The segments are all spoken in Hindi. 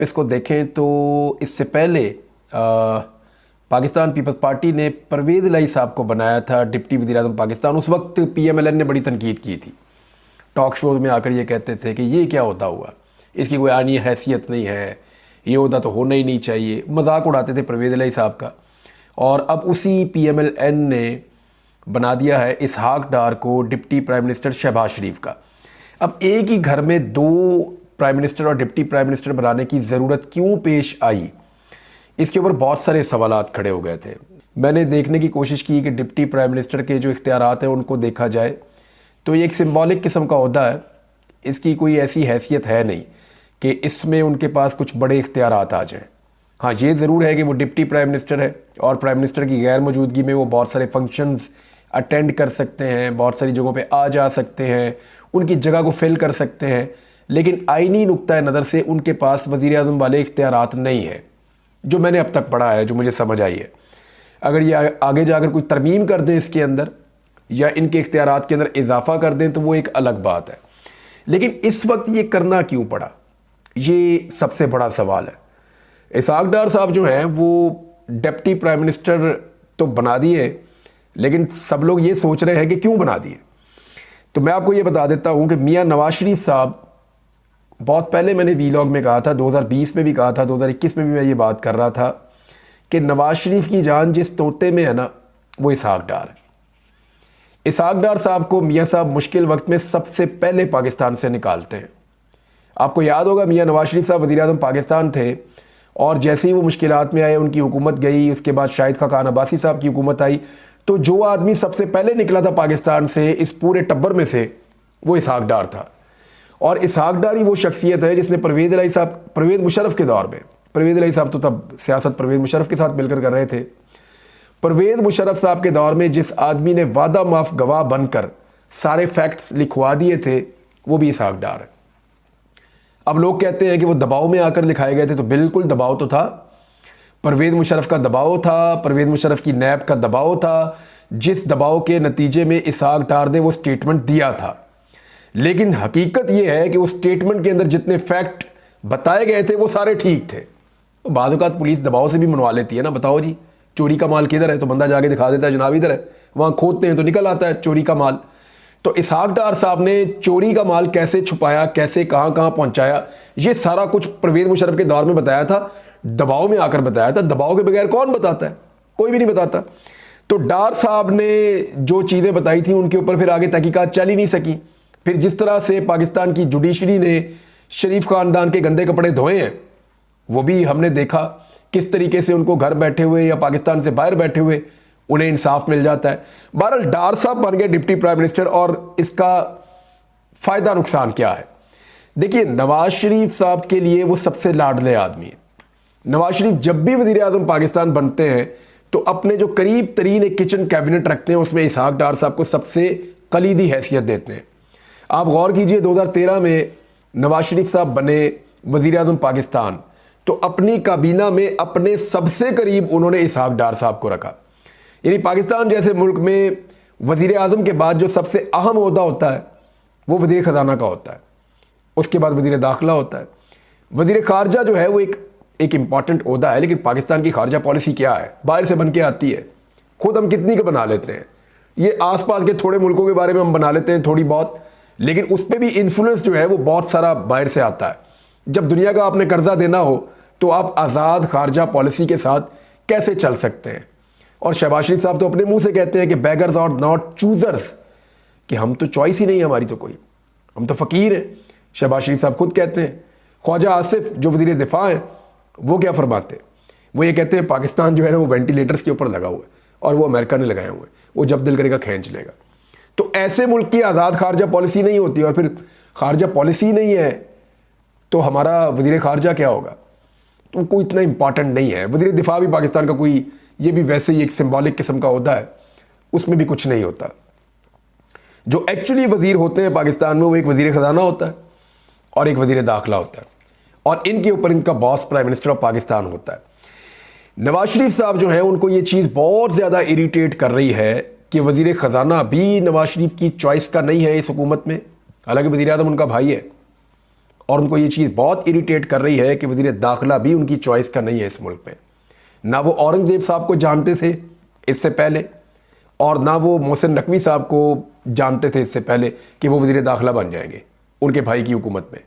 इसको देखें तो इससे पहले पाकिस्तान पीपल्स पार्टी ने परवेज़ इलाही साहब को बनाया था डिप्टी वज़ीर-ए-आज़म पाकिस्तान। उस वक्त PMLN ने बड़ी तनकीद की थी, टॉक शोज़ में आकर ये कहते थे कि ये क्या होता हुआ, इसकी कोई आनी हैसियत नहीं है, ये होता तो होना ही नहीं चाहिए, मजाक उड़ाते थे परवेज़ इलाही साहब का। और अब उसी PMLN ने बना दिया है इसहाक डार को डिप्टी प्राइम मिनिस्टर शहबाज शरीफ का। अब एक ही घर में दो प्राइम मिनिस्टर और डिप्टी प्राइम मिनिस्टर बनाने की ज़रूरत क्यों पेश आई, इसके ऊपर बहुत सारे सवालात खड़े हो गए थे। मैंने देखने की कोशिश की कि डिप्टी प्राइम मिनिस्टर के जो इख्तियारात हैं उनको देखा जाए तो ये एक सिंबॉलिक किस्म का ओहदा है, इसकी कोई ऐसी हैसियत है नहीं कि इसमें उनके पास कुछ बड़े इख्तियारात आ जाएँ। हाँ, ये ज़रूर है कि वो डिप्टी प्राइम मिनिस्टर है और प्राइम मिनिस्टर की गैर मौजूदगी में वो बहुत सारे फंक्शंस अटेंड कर सकते हैं, बहुत सारी जगहों पे आ जा सकते हैं, उनकी जगह को फिल कर सकते हैं, लेकिन आईनी नुक्ता नज़र से उनके पास वज़ीर आज़म वाले इख्तियारात नहीं है, जो मैंने अब तक पढ़ा है, जो मुझे समझ आई है। अगर ये आगे जाकर कोई तरमीम कर दें इसके अंदर या इनके इख्तियारात के अंदर इजाफा कर दें तो वो एक अलग बात है, लेकिन इस वक्त ये करना क्यों पड़ा, ये सबसे बड़ा सवाल है। इसहाक डार साहब जो हैं वो डिप्टी प्राइम मिनिस्टर तो बना दिए, लेकिन सब लोग ये सोच रहे हैं कि क्यों बना दिए। तो मैं आपको ये बता देता हूँ कि मियाँ नवाज शरीफ साहब, बहुत पहले मैंने वीलॉग में कहा था, 2020 में भी कहा था, 2021 में भी मैं ये बात कर रहा था कि नवाज शरीफ की जान जिस तोते में है ना, वो इसहाक डार है। इसहाक डार साहब को मियाँ साहब मुश्किल वक्त में सबसे पहले पाकिस्तान से निकालते हैं। आपको याद होगा मियाँ नवाज शरीफ साहब वज़ीर आज़म पाकिस्तान थे और जैसे ही वो मुश्किलात में आए, उनकी हुकूमत गई, उसके बाद शाहिद खान अब्बासी साहब की हुकूमत आई, तो जो आदमी सबसे पहले निकला था पाकिस्तान से इस पूरे टब्बर में से, वो इसहाक डार था। और इसहाक डार ही वो शख्सियत है जिसने परवेज़ मुशर्रफ के दौर में, परवेज़ इलाही साहब तो तब सियासत परवेज़ मुशर्रफ के साथ मिलकर कर रहे थे, परवेज़ मुशर्रफ साहब के दौर में जिस आदमी ने वादा माफ गवाह बनकर सारे फैक्ट्स लिखवा दिए थे, वो भी इसहाक डार है। अब लोग कहते हैं कि वो दबाव में आकर लिखाए गए थे, तो बिल्कुल दबाव तो था, परवेज़ मुशर्रफ का दबाव था, परवेज़ मुशर्रफ की नैब का दबाव था, जिस दबाव के नतीजे में इसहाक डार ने वो स्टेटमेंट दिया था। लेकिन हकीकत ये है कि उस स्टेटमेंट के अंदर जितने फैक्ट बताए गए थे वो सारे ठीक थे। तो बाद औक़ात पुलिस दबाव से भी मनवा लेती है ना, बताओ जी चोरी का माल किधर है, तो बंदा जाके दिखा देता है जनाब इधर है, वहाँ खोदते हैं तो निकल आता है चोरी का माल। तो इसहाक डार साहब ने चोरी का माल कैसे छुपाया, कैसे कहाँ कहाँ पहुँचाया, ये सारा कुछ परवेज़ मुशर्रफ के दौर में बताया था, दबाव में आकर बताया था। दबाव के बगैर कौन बताता है, कोई भी नहीं बताता। तो डार साहब ने जो चीज़ें बताई थी उनके ऊपर फिर आगे तहकीकात चल ही नहीं सकी। फिर जिस तरह से पाकिस्तान की जुडिशरी ने शरीफ खानदान के गंदे कपड़े धोए हैं, वो भी हमने देखा किस तरीके से उनको घर बैठे हुए या पाकिस्तान से बाहर बैठे हुए उन्हें इंसाफ मिल जाता है। बहरहाल डार साहब बन गए डिप्टी प्राइम मिनिस्टर, और इसका फ़ायदा नुकसान क्या है? देखिए, नवाज शरीफ साहब के लिए वो सबसे लाडले आदमी है। नवाज शरीफ जब भी वज़ीर आज़म पाकिस्तान बनते हैं तो अपने जो करीब तरीन एक किचन कैबिनेट रखते हैं उसमें इसहाक डार साहब को सबसे कलीदी हैसियत देते हैं। आप गौर कीजिए, 2013 में नवाज शरीफ साहब बने वज़ीर आज़म पाकिस्तान, तो अपनी काबीना में अपने सबसे करीब उन्होंने इसहाक डार साहब को रखा। यानी पाकिस्तान जैसे मुल्क में वज़ीर आज़म के बाद जो सबसे अहम ओहदा होता है वो वज़ीर ख़जाना का होता है, उसके बाद वज़ीर दाखिला होता है। वज़ीर ख़ारजा जो है वो एक इम्पॉर्टेंट ओहदा है, लेकिन पाकिस्तान की खारजा पॉलिसी क्या है, बाहर से बन के आती है, खुद हम कितनी के बना लेते हैं, ये आसपास के थोड़े मुल्कों के बारे में हम बना लेते हैं थोड़ी बहुत, लेकिन उस पर भी इन्फ्लुएंस जो है वो बहुत सारा बाहर से आता है। जब दुनिया का आपने कर्जा देना हो तो आप आज़ाद खारजा पॉलिसी के साथ कैसे चल सकते हैं? और शहबाज शरीफ साहब तो अपने मुंह से कहते हैं कि बेगर्स आर नॉट चूजर्स, कि हम तो चॉइस ही नहीं है हमारी, तो कोई, हम तो फ़कीर हैं। शहबाज शरीफ साहब खुद कहते हैं। ख्वाजा आसिफ जो वज़ीर दिफा हैं वो क्या फरमाते हैं? वो ये कहते हैं पाकिस्तान जो है ना वो वेंटिलेटर्स के ऊपर लगा हुआ है और वो अमेरिका ने लगाए हुए हैं, वो जब दिल करेगा खींच लेगा। तो ऐसे मुल्क की आज़ाद खारजा पॉलिसी नहीं होती, और फिर खारजा पॉलिसी नहीं है तो हमारा वज़ीर खारजा क्या होगा? तो कोई इतना इंपॉर्टेंट नहीं है। वज़ीर दिफा भी पाकिस्तान का कोई, ये भी वैसे ही एक सिंबॉलिक किस्म का होता है, उसमें भी कुछ नहीं होता। जो एक्चुअली वज़ीर होते हैं पाकिस्तान में वो एक वज़ीर ख़जाना होता है और एक वज़ीर दाखिला होता है, और इनके ऊपर इनका boss prime minister of Pakistan होता है। नवाज शरीफ साहब जो है उनको ये चीज़ बहुत ज़्यादा इरीटेट कर रही है कि वज़ीर ख़जाना भी नवाज शरीफ की चॉइस का नहीं है इस हुकूमत में, हालांकि वज़ीर आज़म उनका भाई है और उनको ये चीज़ बहुत इरिटेट कर रही है कि वज़ीर दाखिला भी उनकी चॉइस का नहीं है इस मुल्क में। ना वो औरंगज़ेब साहब को जानते थे इससे पहले, और ना वो मोहसिन नकवी साहब को जानते थे इससे पहले कि वो वज़ीर दाखिला बन जाएंगे उनके भाई की हुकूमत में।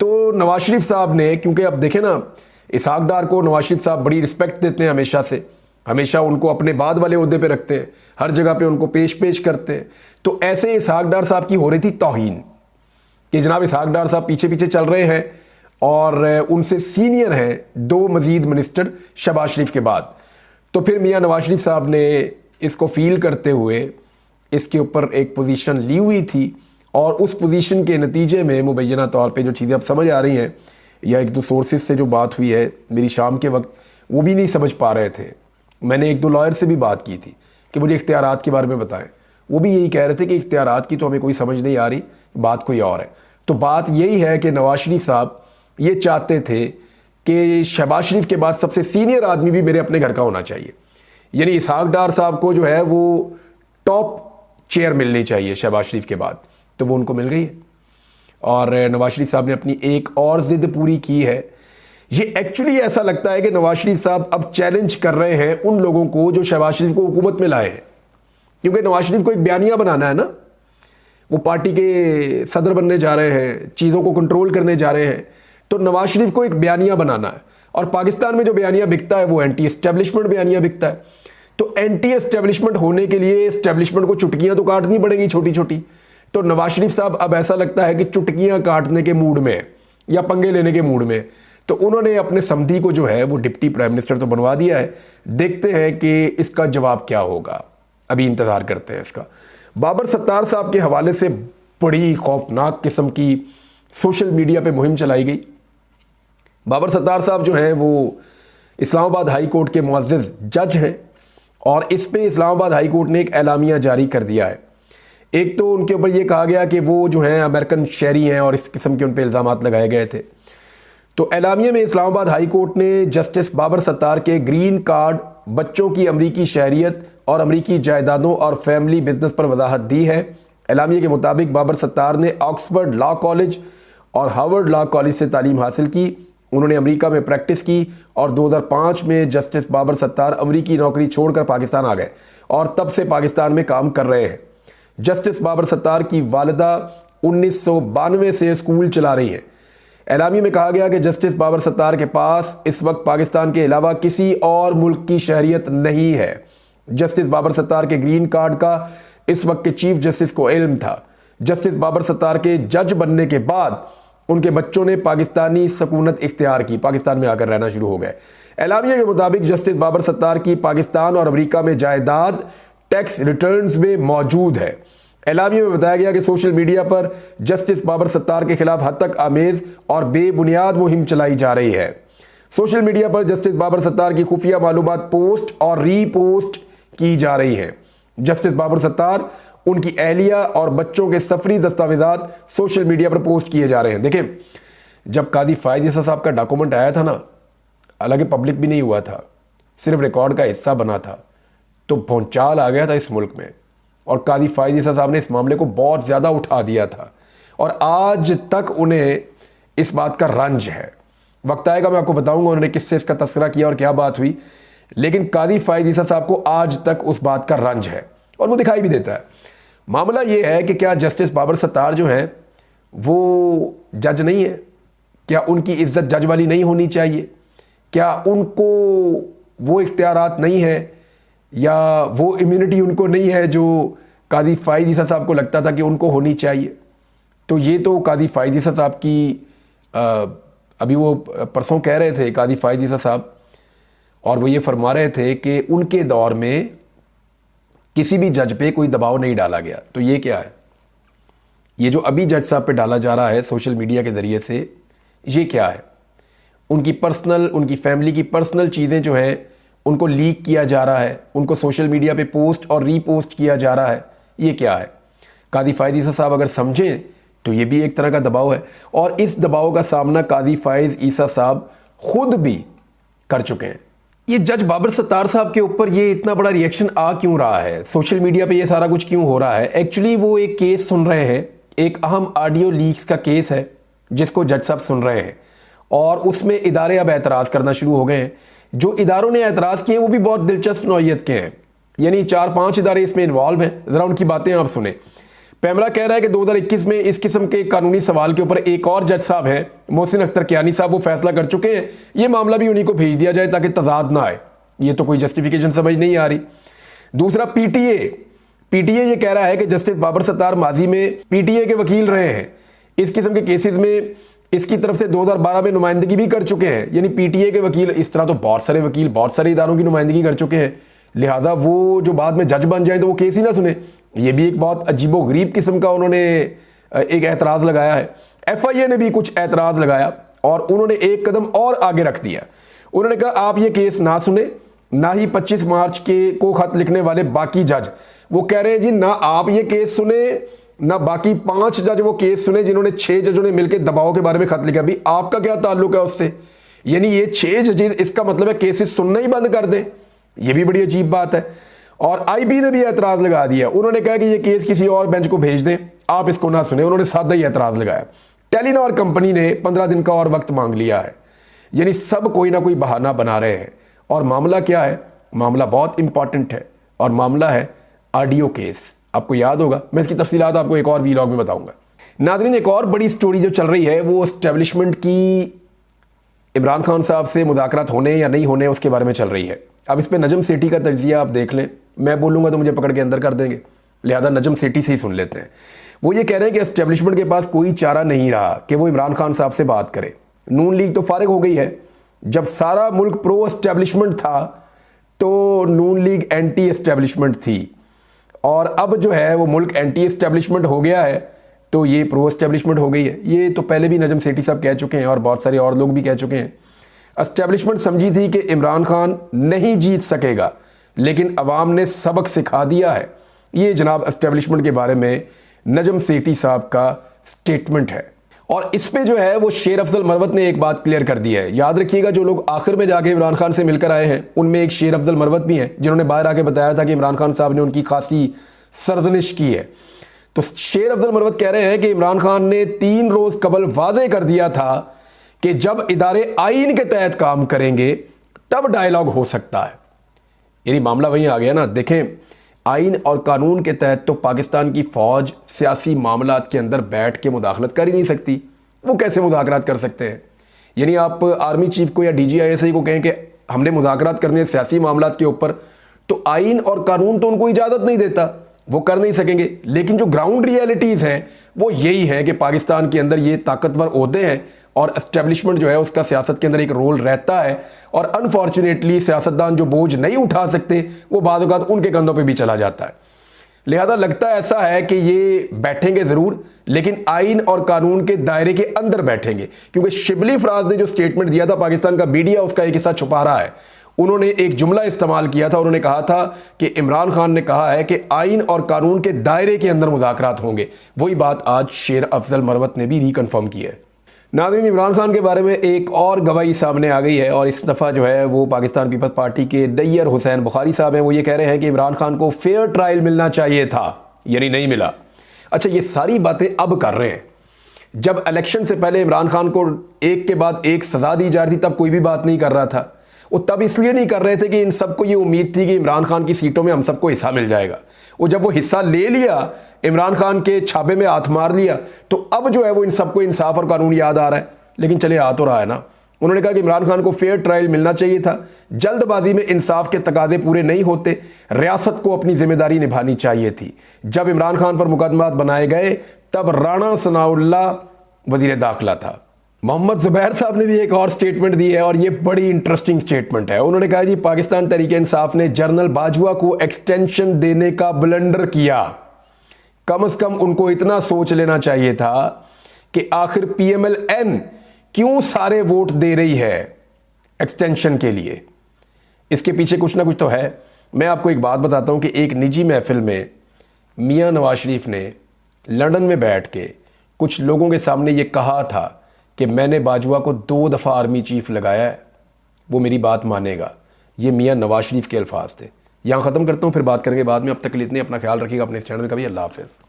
तो नवाज शरीफ साहब ने, क्योंकि अब देखें ना, इसहाक डार को नवाज शरीफ साहब बड़ी रिस्पेक्ट देते हैं हमेशा से, हमेशा उनको अपने बाद वाले ओहदे पे रखते हैं, हर जगह पे उनको पेश करते हैं। तो ऐसे इसहाक डार साहब की हो रही थी तौहीन कि जनाब इसहाक डार साहब पीछे पीछे चल रहे हैं और उनसे सीनियर हैं 2 मजीद मिनिस्टर शहबाज शरीफ के बाद। तो फिर मियाँ नवाज शरीफ साहब ने इसको फील करते हुए इसके ऊपर एक पोजीशन ली हुई थी, और उस पोजीशन के नतीजे में मुबैना तौर पे जो चीज़ें अब समझ आ रही हैं, या 1-2 सोर्सेज से जो बात हुई है मेरी शाम के वक्त, वो भी नहीं समझ पा रहे थे। मैंने 1-2 लॉयर से भी बात की थी कि मुझे इख्तियारात के बारे में बताएं, वो भी यही कह रहे थे कि इख्तियारात की तो हमें कोई समझ नहीं आ रही, बात कोई और है। तो बात यही है कि नवाज शरीफ साहब ये चाहते थे कि शहबाज शरीफ के बाद सबसे सीनियर आदमी भी मेरे अपने घर का होना चाहिए, यानी इसहाक डार साहब को जो है वो टॉप चेयर मिलनी चाहिए शहबाज शरीफ के बाद। तो वो उनको मिल गई है, और नवाज शरीफ साहब ने अपनी एक और ज़िद पूरी की है। ये एक्चुअली ऐसा लगता है कि नवाज शरीफ साहब अब चैलेंज कर रहे हैं उन लोगों को जो शहबाज शरीफ को हुकूमत में लाए हैं, क्योंकि नवाज शरीफ को एक बयानिया बनाना है ना, वो पार्टी के सदर बनने जा रहे हैं, चीज़ों को कंट्रोल करने जा रहे हैं, तो नवाज शरीफ को एक बयानिया बनाना है। और पाकिस्तान में जो बयानिया बिकता है वो एंटी एस्टेब्लिशमेंट बयानिया बिकता है। तो एंटी एस्टेब्लिशमेंट होने के लिए एस्टेब्लिशमेंट को चुटकियां तो काटनी पड़ेगी छोटी छोटी। तो नवाज शरीफ साहब अब ऐसा लगता है कि चुटकियां काटने के मूड में है या पंगे लेने के मूड में। तो उन्होंने अपने समधी को जो है वो डिप्टी प्राइम मिनिस्टर तो बनवा दिया है, देखते हैं कि इसका जवाब क्या होगा, अभी इंतज़ार करते हैं इसका। बाबर सत्तार साहब के हवाले से बड़ी खौफनाक किस्म की सोशल मीडिया पे मुहिम चलाई गई। बाबर सत्तार साहब जो हैं वो इस्लामाबाद हाई कोर्ट के मुअज़्ज़ज़ जज हैं, और इस पे इस्लामाबाद हाई कोर्ट ने एक एलामिया जारी कर दिया है। एक तो उनके ऊपर ये कहा गया कि वो जो हैं अमेरिकन शहरी हैं और इस किस्म के उन पर इल्ज़ामात लगाए गए थे। तो एलामिया में इस्लामाबाद हाई कोर्ट ने जस्टिस बाबर सत्तार के ग्रीन कार्ड, बच्चों की अमरीकी शहरियत और अमरीकी जायदादों और फैमिली बिजनेस पर वजाहत दी है। एलामिया के मुताबिक बाबर सत्तार ने ऑक्सफोर्ड लॉ कॉलेज और हार्वर्ड लॉ कॉलेज से तालीम हासिल की। उन्होंने अमेरिका में प्रैक्टिस की और 2005 में जस्टिस बाबर सत्तार अमरीकी नौकरी छोड़कर पाकिस्तान आ गए और तब से पाकिस्तान में काम कर रहे हैं। जस्टिस बाबर सत्तार की वालिदा 1992 से स्कूल चला रही हैं। एलामिया में कहा गया कि जस्टिस बाबर सत्तार के पास इस वक्त पाकिस्तान के अलावा किसी और मुल्क की शहरियत नहीं है। जस्टिस बाबर सत्तार के ग्रीन कार्ड का इस वक्त के चीफ जस्टिस को इल्म था। जस्टिस बाबर सत्तार के जज बनने के बाद उनके बच्चों ने पाकिस्तानी सकूनत इख्तियार की, पाकिस्तान में आकर रहना शुरू हो गए। एलामिया के मुताबिक जस्टिस बाबर सत्तार की पाकिस्तान और अमेरिका में जायदाद टैक्स रिटर्न्स में मौजूद है। एलामिया में बताया गया कि सोशल मीडिया पर जस्टिस बाबर सत्तार के खिलाफ हद तक आमेज और बेबुनियाद मुहिम चलाई जा रही है। सोशल मीडिया पर जस्टिस बाबर सत्तार की खुफिया मालूमात पोस्ट और रीपोस्ट की जा रही है। जस्टिस बाबर सत्तार, उनकी अहलिया और बच्चों के सफरी दस्तावेजात सोशल मीडिया पर पोस्ट किए जा रहे हैं। देखें, जब कादी फायद ईसा साहब का डॉक्यूमेंट आया था ना, हालांकि पब्लिक भी नहीं हुआ था, सिर्फ रिकॉर्ड का हिस्सा बना था, तो भौचाल आ गया था इस मुल्क में और कादी फायद ईसा साहब ने इस मामले को बहुत ज़्यादा उठा दिया था और आज तक उन्हें इस बात का रंज है। वक्त आएगा मैं आपको बताऊंगा उन्होंने किससे इसका तस्करा किया और क्या बात हुई, लेकिन कादी फायद ईसा साहब को आज तक उस बात का रंज है और वो दिखाई भी देता है। मामला ये है कि क्या जस्टिस बाबर सत्तार जो हैं वो जज नहीं है? क्या उनकी इज्जत जज वाली नहीं होनी चाहिए? क्या उनको वो इख्तियारात नहीं है या वो इम्यूनिटी उनको नहीं है जो कादी फायद ईसा साहब को लगता था कि उनको होनी चाहिए? तो ये तो कादी फायद ईसा साहब की अभी वो परसों कह रहे थे कादी फायद ईसा साहब, और वो ये फरमा रहे थे कि उनके दौर में किसी भी जज पे कोई दबाव नहीं डाला गया। तो ये क्या है? ये जो अभी जज साहब पे डाला जा रहा है सोशल मीडिया के ज़रिए से, ये क्या है? उनकी पर्सनल, उनकी फैमिली की पर्सनल चीज़ें जो हैं उनको लीक किया जा रहा है, उनको सोशल मीडिया पे पोस्ट और रीपोस्ट किया जा रहा है। ये क्या है? कादी फायद ईसा साहब अगर समझें तो ये भी एक तरह का दबाव है और इस दबाव का सामना कादी फायद ईसा साहब खुद भी कर चुके हैं। ये जज बाबर सत्तार साहब के ऊपर ये इतना बड़ा रिएक्शन आ क्यों रहा है? सोशल मीडिया पे ये सारा कुछ क्यों हो रहा है? एक्चुअली वो एक केस सुन रहे हैं, एक अहम ऑडियो लीक्स का केस है जिसको जज साहब सुन रहे हैं, और उसमें इदारे अब एतराज़ करना शुरू हो गए हैं। जो इदारों ने एतराज़ किए वो भी बहुत दिलचस्प नौइयत के हैं, यानी 4-5 इदारे इसमें इन्वॉल्व हैं। ज़रा उनकी बातें आप सुने। पैमरा कह रहा है कि 2021 में इस किस्म के कानूनी सवाल के ऊपर एक और जज साहब हैं, मोहसिन अख्तर कियानी साहब, वो फैसला कर चुके हैं, ये मामला भी उन्हीं को भेज दिया जाए ताकि तजाद ना आए। ये तो कोई जस्टिफिकेशन समझ नहीं आ रही। दूसरा, पीटीए ये कह रहा है कि जस्टिस बाबर सत्तार माजी में पीटीए के वकील रहे हैं, इस किस्म के केसेस में इसकी तरफ से 2012 में नुमाइंदगी भी कर चुके हैं। यानी पीटीए के वकील, इस तरह तो बहुत सारे वकील बहुत सारे इदारों की नुमाइंदगी कर चुके हैं, लिहाजा वो जो बाद में जज बन जाए तो वो केस ही ना सुने। ये भी एक बहुत अजीबोगरीब किस्म का उन्होंने एक एतराज़ लगाया है। FIA ने भी कुछ एतराज़ लगाया और उन्होंने एक कदम और आगे रख दिया। उन्होंने कहा आप ये केस ना सुने, ना ही 25 मार्च के को खत लिखने वाले बाकी जज। वो कह रहे हैं जी ना आप ये केस सुने, ना बाकी 5 जज वो केस सुने जिन्होंने 6 जजों ने मिलकर दबाव के बारे में खत लिखा। भी आपका क्या ताल्लुक है उससे? यानी ये 6 जजेस, इसका मतलब है केसेस सुनना ही बंद कर दें। ये भी बड़ी अजीब बात है। और IB ने भी एतराज़ लगा दिया। उन्होंने कहा कि ये केस किसी और बेंच को भेज दें, आप इसको ना सुने। उन्होंने सादा ही एतराज़ लगाया। टेलीनॉर कंपनी ने 15 दिन का और वक्त मांग लिया है। यानी सब कोई ना कोई बहाना बना रहे हैं। और मामला क्या है? मामला बहुत इंपॉर्टेंट है और मामला है ऑडियो केस। आपको याद होगा, मैं इसकी तफसीलात आपको एक और वीलॉग में बताऊंगा। नाज़रीन, एक और बड़ी स्टोरी जो चल रही है वो एस्टेब्लिशमेंट की इमरान खान साहब से मुज़ाकरात होने या नहीं होने उसके बारे में चल रही है। अब इस पर नजम सेठी का तज्ज़िया आप देख लें। मैं बोलूँगा तो मुझे पकड़ के अंदर कर देंगे, लिहाजा नजम सेठी से ही सुन लेते हैं। वो ये कह रहे हैं कि एस्टेब्लिशमेंट के पास कोई चारा नहीं रहा कि वो इमरान खान साहब से बात करे। नून लीग तो फारिग हो गई है। जब सारा मुल्क प्रो एस्टेब्लिशमेंट था तो नून लीग एंटी एस्टेब्लिशमेंट थी, और अब जो है वो मुल्क एंटी एस्टेब्लिशमेंट हो गया है तो ये प्रो एस्टेब्लिशमेंट हो गई है। ये तो पहले भी नजम सेठी साहब कह चुके हैं और बहुत सारे और लोग भी कह चुके हैं। एस्टेब्लिशमेंट समझी थी कि इमरान खान नहीं जीत सकेगा, लेकिन अवाम ने सबक सिखा दिया है। ये जनाब एस्टेब्लिशमेंट के बारे में नजम सेठी साहब का स्टेटमेंट है। और इस पे जो है वो शेर अफजल मरवत ने एक बात क्लियर कर दी है। याद रखिएगा, जो लोग आखिर में जाके इमरान खान से मिलकर आए हैं उनमें एक शेर अफजल मरवत भी हैं, जिन्होंने बाहर आके बताया था कि इमरान खान साहब ने उनकी खासी सरजनिश की है। तो शेर अफजल मरवत कह रहे हैं कि इमरान खान ने 3 रोज़ कबल वादे कर दिया था कि जब इदारे आइन के तहत काम करेंगे तब डायलॉग हो सकता है। यानी मामला वहीं आ गया ना। देखें, आइन और कानून के तहत तो पाकिस्तान की फ़ौज सियासी मामलात के अंदर बैठ के मुदाखलत कर ही नहीं सकती। वो कैसे मुज़ाकरात कर सकते हैं? यानी आप आर्मी चीफ को या DGISI को कहें कि हमने मुज़ाकरात करने हैं सियासी मामलात के ऊपर, तो आइन और कानून तो उनको इजाज़त नहीं देता, वो कर नहीं सकेंगे। लेकिन जो ग्राउंड रियलिटीज़ हैं वो यही है कि पाकिस्तान के अंदर ये ताकतवर ओहदे हैं और एस्टेब्लिशमेंट जो है उसका सियासत के अंदर एक रोल रहता है। और अनफॉर्चुनेटली सियासतदान जो बोझ नहीं उठा सकते वो बाद औक़ात उनके कंधों पे भी चला जाता है। लिहाजा लगता ऐसा है कि ये बैठेंगे ज़रूर, लेकिन आइन और कानून के दायरे के अंदर बैठेंगे। क्योंकि शिबली फराज ने जो स्टेटमेंट दिया था, पाकिस्तान का मीडिया उसका एक हिस्सा छुपा रहा है। उन्होंने एक जुमला इस्तेमाल किया था, उन्होंने कहा था कि इमरान खान ने कहा है कि आइन और कानून के दायरे के अंदर मुज़ाकरात होंगे। वही बात आज शेर अफजल मरवत ने भी रिकन्फर्म की है। नाज़रीन, इमरान खान के बारे में एक और गवाही सामने आ गई है और इस दफ़ा जो है वो पाकिस्तान पीपल्स पार्टी के नैयर हुसैन बुखारी साहब हैं। वो ये कह रहे हैं कि इमरान खान को फेयर ट्रायल मिलना चाहिए था, यानी नहीं मिला। अच्छा, ये सारी बातें अब कर रहे हैं। जब इलेक्शन से पहले इमरान खान को एक के बाद एक सज़ा दी जा रही थी तब कोई भी बात नहीं कर रहा था। वो तब इसलिए नहीं कर रहे थे कि इन सबको ये उम्मीद थी कि इमरान खान की सीटों में हम सबको हिस्सा मिल जाएगा। वो जब वो हिस्सा ले लिया, इमरान खान के छापे में हाथ मार लिया, तो अब जो है वो इन सबको इंसाफ और कानून याद आ रहा है। लेकिन चले आ तो रहा है ना। उन्होंने कहा कि इमरान खान को फेयर ट्रायल मिलना चाहिए था। जल्दबाजी में इंसाफ के तकाजे पूरे नहीं होते, रियासत को अपनी जिम्मेदारी निभानी चाहिए थी। जब इमरान खान पर मुकदमात बनाए गए तब राणा सनाउल्लाह वजीर दाखिला था। मोहम्मद जुबैर साहब ने भी एक और स्टेटमेंट दी है और ये बड़ी इंटरेस्टिंग स्टेटमेंट है। उन्होंने कहा जी, पाकिस्तान तहरीक इंसाफ ने जनरल बाजवा को एक्सटेंशन देने का ब्लंडर किया। कम से कम उनको इतना सोच लेना चाहिए था कि आखिर PMLN क्यों सारे वोट दे रही है एक्सटेंशन के लिए। इसके पीछे कुछ ना कुछ तो है। मैं आपको एक बात बताता हूं कि एक निजी महफिल में मियां नवाज शरीफ ने लंदन में बैठ के कुछ लोगों के सामने ये कहा था कि मैंने बाजवा को 2 दफ़ा आर्मी चीफ लगाया है, वो मेरी बात मानेगा। ये मियां नवाज शरीफ के अल्फाज थे। यहाँ ख़त्म करता हूँ, फिर बात करेंगे बाद में। अब तक के लिए इतने, अपना ख्याल रखिएगा, अपने इस चैनल का भी। अल्लाह हाफ़िज़।